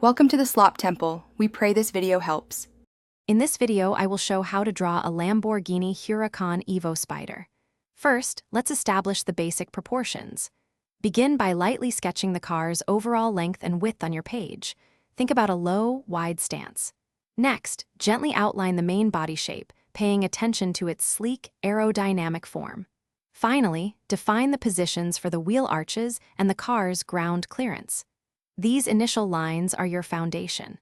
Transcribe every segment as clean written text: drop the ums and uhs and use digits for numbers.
Welcome to the Slop Temple. We pray this video helps. In this video, I will show how to draw a Lamborghini Huracan Evo Spyder. First, let's establish the basic proportions. Begin by lightly sketching the car's overall length and width on your page. Think about a low, wide stance. Next, gently outline the main body shape, paying attention to its sleek, aerodynamic form. Finally, define the positions for the wheel arches and the car's ground clearance. These initial lines are your foundation.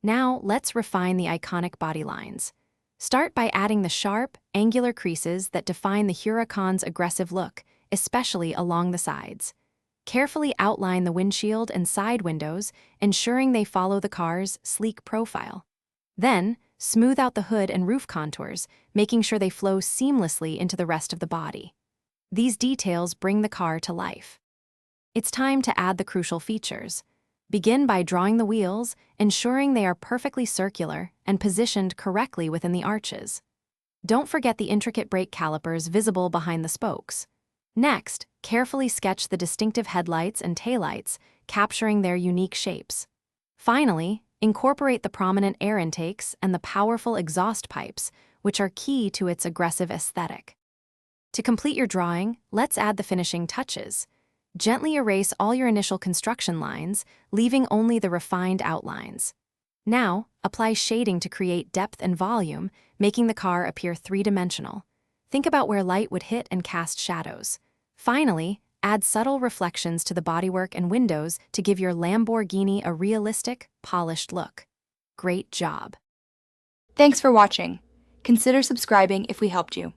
Now, let's refine the iconic body lines. Start by adding the sharp, angular creases that define the Huracan's aggressive look, especially along the sides. Carefully outline the windshield and side windows, ensuring they follow the car's sleek profile. Then, smooth out the hood and roof contours, making sure they flow seamlessly into the rest of the body. These details bring the car to life. It's time to add the crucial features. Begin by drawing the wheels, ensuring they are perfectly circular and positioned correctly within the arches. Don't forget the intricate brake calipers visible behind the spokes. Next, carefully sketch the distinctive headlights and taillights, capturing their unique shapes. Finally, incorporate the prominent air intakes and the powerful exhaust pipes, which are key to its aggressive aesthetic. To complete your drawing, let's add the finishing touches. Gently erase all your initial construction lines, leaving only the refined outlines. Now, apply shading to create depth and volume, making the car appear three-dimensional. Think about where light would hit and cast shadows. Finally, add subtle reflections to the bodywork and windows to give your Lamborghini a realistic, polished look. Great job! Thanks for watching. Consider subscribing if we helped you.